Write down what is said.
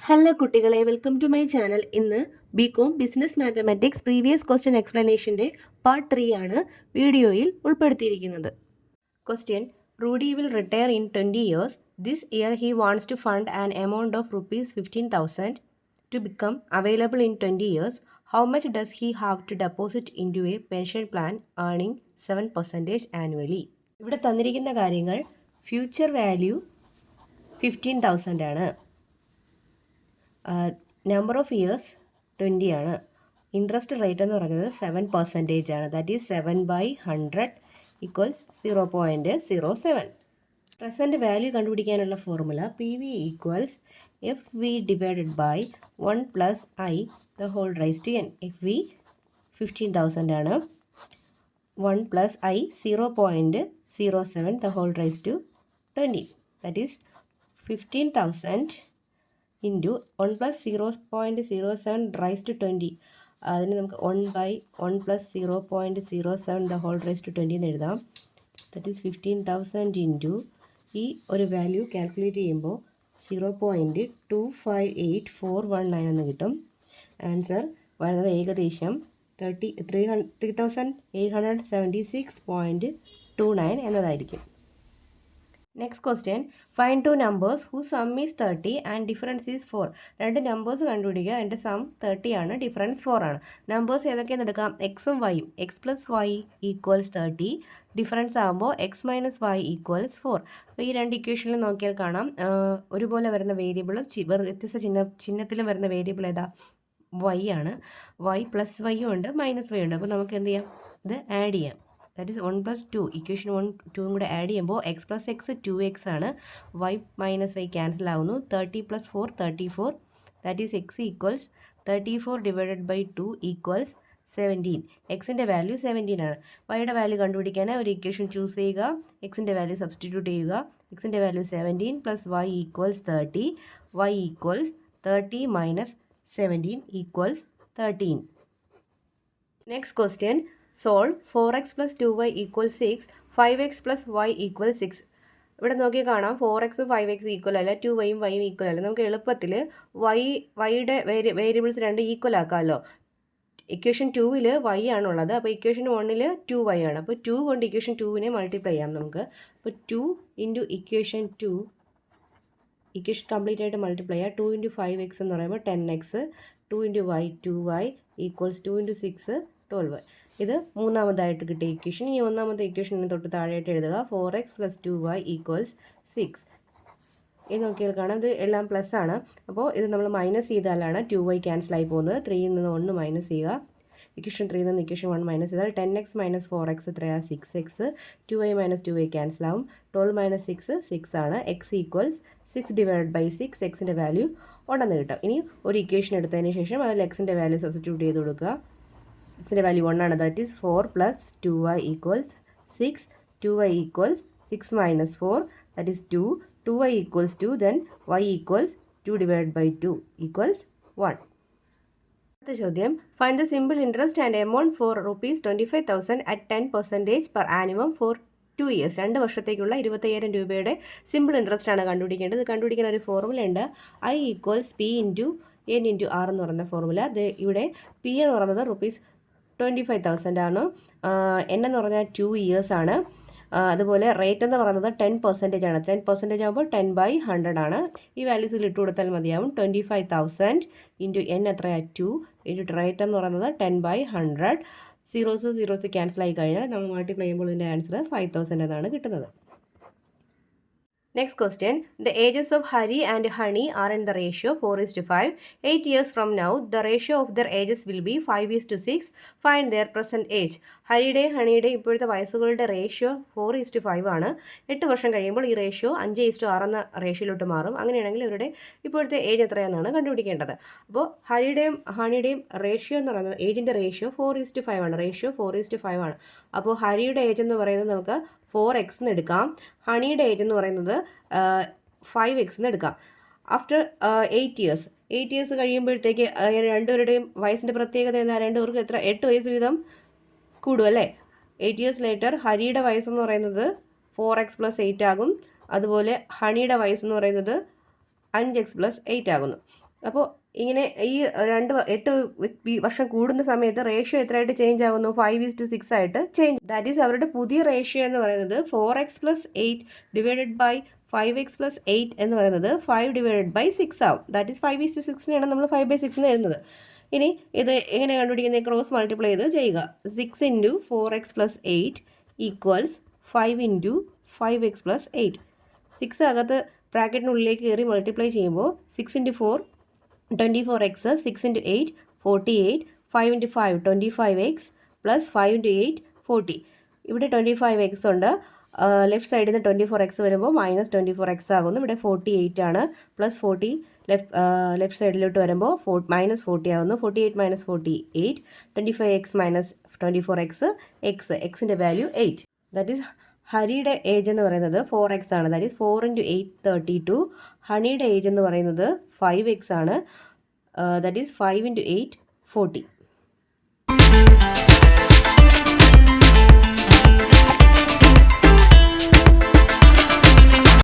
Hello കുട്ടികളെ, welcome to my channel. ഇന്ന് BCom business mathematics previous question എക്സ്പ്ലനേഷൻ്റെ part 3 ആണ് വീഡിയോയിൽ ഉൾപ്പെടുത്തിയിരിക്കുന്നത്. Question: Rudy will retire in 20 years. This year he wants to fund an amount of ₹15,000 to become available in 20 years. How much does he have to deposit into a pension plan earning 7% annually? ഇവിടെ തന്നിരിക്കുന്ന കാര്യങ്ങൾ future value 15,000 ആണ്. Number of years 20 ആണ്. Interest rate എന്ന് പറയുന്നത് 7% ആണ്. That is 7/100 equals 0.07. Present value കണ്ടുപിടിക്കാനുള്ള formula PV equals FV divided by 1 + I the whole raise to n. FV 15,000 ആണ്. 1 + I 0.07 the whole raise to 20. That is 15,000 into 1 + 0.07 raise to 20. അതിന് നമുക്ക് 1/1 + 0.07 the whole raise to 20 എന്ന് എഴുതാം. That is 15,000 into ഈ ഒരു value calculate ചെയ്യുമ്പോൾ 0.258419 എന്ന് കിട്ടും. ആൻസർ വരുന്നത് ഏകദേശം 3876.29 എന്നതായിരിക്കും. Next question: find 2 numbers whose sum is 30 and difference is 4. രണ്ട് നമ്പേഴ്സ് കണ്ടുപിടിക്കുക. എൻ്റെ സം 30 ആണ്, ഡിഫറൻസ് 4 ആണ്. നമ്പേഴ്സ് ഏതൊക്കെയെന്ന് എടുക്കാം? എക്സും വൈയും. X + y equals 30. ഡിഫറൻസ് ആകുമ്പോൾ x - y ഈക്വൽസ് 4. അപ്പോൾ ഈ രണ്ട് ഇക്വേഷനിൽ നോക്കിയാൽ കാണാം ഒരുപോലെ വരുന്ന വേരിയബിളും വ്യത്യസ്ത ചിഹ്നത്തിലും വരുന്ന വേരിയബിൾ ഏതാ? y ആണ്. y + y ഉണ്ട്, -y ഉണ്ട്. അപ്പോൾ നമുക്ക് എന്ത് ചെയ്യാം? ഇത് ആഡ് ചെയ്യാം. That is 1 + 2. ഇക്വേഷൻ 1 2 കൂടെ ആഡ് ചെയ്യുമ്പോൾ x + x 2x ആണ്. y - y ക്യാൻസൽ ആവുന്നു. 30 + 4 34. That is x equals 34 divided by 2 equals 17. എക്സിൻ്റെ വാല്യൂ 17 ആണ്. വൈയുടെ വാല്യൂ കണ്ടുപിടിക്കാൻ ഒരു ഇക്വേഷൻ ചൂസ് ചെയ്യുക. എക്സിൻ്റെ വാല്യൂ സബ്സ്റ്റിറ്റ്യൂട്ട് ചെയ്യുക. എക്സിൻ്റെ value 17 + y equals 30. y equals 30 - 17 equals 13. Next question: solve 4x + 2y = 6, 5x + y = 6. ഇവിടെ നോക്കി കാണാം 4x 5x ഈക്വൽ അല്ല, 2yയും yയും ഈക്വൽ അല്ല. നമുക്ക് എളുപ്പത്തിൽ വൈയുടെ വേരിയബിൾസ് രണ്ട് ഈക്വൽ ആക്കാമല്ലോ. ഇക്വേഷൻ 2-ൽ y ആണുള്ളത്, അപ്പോൾ ഇക്വേഷൻ 1-ൽ 2y ആണ്. അപ്പോൾ 2 കൊണ്ട് ഇക്വേഷൻ 2-നെ മൾട്ടിപ്ലൈ ചെയ്യാം നമുക്ക്. അപ്പോൾ 2 ഇൻറ്റു ഇക്വേഷൻ 2, ഇക്വേഷൻ കംപ്ലീറ്റ് ആയിട്ട് മൾട്ടിപ്ലൈ ചെയ്യാം. 2 × 5x എന്ന് പറയുമ്പോൾ 10x, 2 × y 2y ഈക്വൽസ് 2 × 6 12. ഇത് മൂന്നാമതായിട്ട് കിട്ടിയ ഇക്വേഷൻ. ഈ ഒന്നാമത്തെ ഇക്വേഷന് തൊട്ട് താഴെയായിട്ട് എഴുതുക. 4x + 2y = 6. ഇത് നോക്കിയാൽ കാണാം ഇത് എല്ലാം പ്ലസ് ആണ്. അപ്പോൾ ഇത് നമ്മൾ മൈനസ് ചെയ്താലാണ് 2y ക്യാൻസൽ ആയി പോകുന്നത്. 3ൽ നിന്ന് 1 മൈനസ് ചെയ്യുക. ഇക്വേഷൻ 3ൽ നിന്ന് ഇക്വേഷൻ 1 മൈനസ് ചെയ്താൽ 10x - 4x എത്രയാണ്? 6x. 2y - 2y ക്യാൻസൽ ആവും. 12 - 6 6 ആണ്. x equals 6 divide by 6. എക്സിൻ്റെ വാല്യൂ 1 എന്ന് കിട്ടും. ഇനി ഒരു ഇക്വേഷൻ എടുത്തതിന് ശേഷം അതിൽ എക്സിൻ്റെ വാല്യൂ സബ്സ്റ്റിറ്റ്യൂട്ട് ചെയ്ത് കൊടുക്കുക. എക്സിൻ്റെ വാല്യൂ 1 ആണ്. That is 4 + 2y = 6. 2y = 6 - 4, that is 2. 2y = 2, then y = 2 divided by 2 = 1. അടുത്ത ചോദ്യം: find the simple interest and amount for ₹25,000 at 10% per annum for 2 years. 2 വർഷത്തേക്കുള്ള 25,000 രൂപയുടെ സിമ്പിൾ ഇൻട്രസ്റ്റ് ആണ് കണ്ടുപിടിക്കേണ്ടത്. കണ്ടുപിടിക്കാൻ ഒരു ഫോർമുല ഉണ്ട്. I = P × N × R എന്ന് പറയുന്ന ഫോർമുല. ഇവിടെ P എന്ന് പറയുന്നത് ₹25,000 ആണ്. N എന്ന് പറഞ്ഞാൽ 2 years ആണ്. അതുപോലെ റേറ്റ് എന്ന് പറയുന്നത് 10% ആണ്. 10% ആകുമ്പോൾ 10/100 ആണ്. ഈ വാല്യൂസിൽ ഇട്ട് കൊടുത്താൽ മതിയാവും. 25,000 ഇൻറ്റു N എത്രയാണ്? 2 ഇൻറ്റു റേറ്റ് എന്ന് പറയുന്നത് 10/100. സീറോസ് ക്യാൻസൽ ആയി കഴിഞ്ഞാൽ നമ്മൾ മൾട്ടിപ്ലൈ ചെയ്യുമ്പോൾ ഇതിൻ്റെ ആൻസർ 5,000 എന്നാണ് കിട്ടുന്നത്. Next question: the ages of Hari and Hani are in the ratio 4:5. 8 years from now, the ratio of their ages will be 5:6. Find their present age. ഹരിയുടെയും ഹണിയുടെയും ഇപ്പോഴത്തെ വയസ്സുകളുടെ റേഷ്യോ 4:5 ആണ്. 8 വർഷം കഴിയുമ്പോൾ ഈ റേഷ്യോ 5:6 എന്ന റേഷ്യോയിലോട്ട് മാറും. അങ്ങനെയാണെങ്കിൽ ഇവരുടെ ഇപ്പോഴത്തെ ഏജ് എത്രയാണെന്നാണ് കണ്ടുപിടിക്കേണ്ടത്. അപ്പോൾ ഹരിയുടെയും ഹണിയുടെയും റേഷ്യോ എന്ന് പറയുന്നത് ഏജിൻ്റെ റേഷ്യോ 4:5 ആണ്. റേഷ്യോ 4:5 ആണ്. അപ്പോൾ ഹരിയുടെ ഏജ് എന്ന് പറയുന്നത് നമുക്ക് 4x എന്ന് എടുക്കാം. ഹണിയുടെ ഏജ് എന്ന് പറയുന്നത് 5x എന്ന് എടുക്കാം. ആഫ്റ്റർ 8 ഇയേഴ്സ് കഴിയുമ്പോഴത്തേക്ക് രണ്ടുപേരുടെയും വയസ്സിൻ്റെ പ്രത്യേകത എന്താ? രണ്ടുപേർക്കും 8 വയസ്സ് വീതം കൂടും അല്ലേ? 8 years later ഹരിയുടെ വയസ്സെന്ന് പറയുന്നത് 4x + 8 ആകും. അതുപോലെ ഹണിയുടെ വയസ്സെന്ന് പറയുന്നത് 5x + 8 ആകുന്നു. അപ്പോൾ ഇങ്ങനെ ഈ 8 വർഷം കൂടുന്ന സമയത്ത് റേഷ്യോ എത്രയായിട്ട് ചേഞ്ച് ആകുന്നു? 5:6 ആയിട്ട് ചേഞ്ച്. ദാറ്റ് ഈസ് അവരുടെ പുതിയ റേഷ്യോ എന്ന് പറയുന്നത് 4x+8 ഡിവൈഡഡ് ബൈ 5x+8 എന്ന് പറയുന്നത് 5/6 ആവും. ദാറ്റ് ഈസ് 5:6 നമ്മൾ 5/6 എന്ന് എഴുതുന്നത്. ഇനി ഇത് എങ്ങനെ കണ്ടുപിടിക്കുന്നത്? ക്രോസ് മൾട്ടിപ്ലൈ ചെയ്ത് ചെയ്യുക. 6 × 4x+8 ഈക്വൽസ് 5 × 5x+8. 6 അകത്ത് ബ്രാക്കറ്റിനുള്ളിലേക്ക് കയറി മൾട്ടിപ്ലൈ ചെയ്യുമ്പോൾ 6 × 4 24x, 6 × 8 48, 5 × 5 25x പ്ലസ് 5 × 8 40. ഇവിടെ 25x ഉണ്ട്. ലെഫ്റ്റ് സൈഡിൽ നിന്ന് 24x വരുമ്പോൾ -24x ആകുന്നു. ഇവിടെ 48 ആണ്. പ്ലസ് 40 ലെഫ്റ്റ് സൈഡിലോട്ട് വരുമ്പോൾ -40 ആകുന്നു. 48 - 48 25x - 24x എക്സിൻ്റെ വാല്യൂ 8. ദാറ്റ് ഈസ് ഹരിയുടെ ഏജ് എന്ന് പറയുന്നത് 4x ആണ്. That is 4 × 8 32. ഹണിയുടെ ഏജ് എന്ന് പറയുന്നത് 5x ആണ്. That is 5 × 8 40.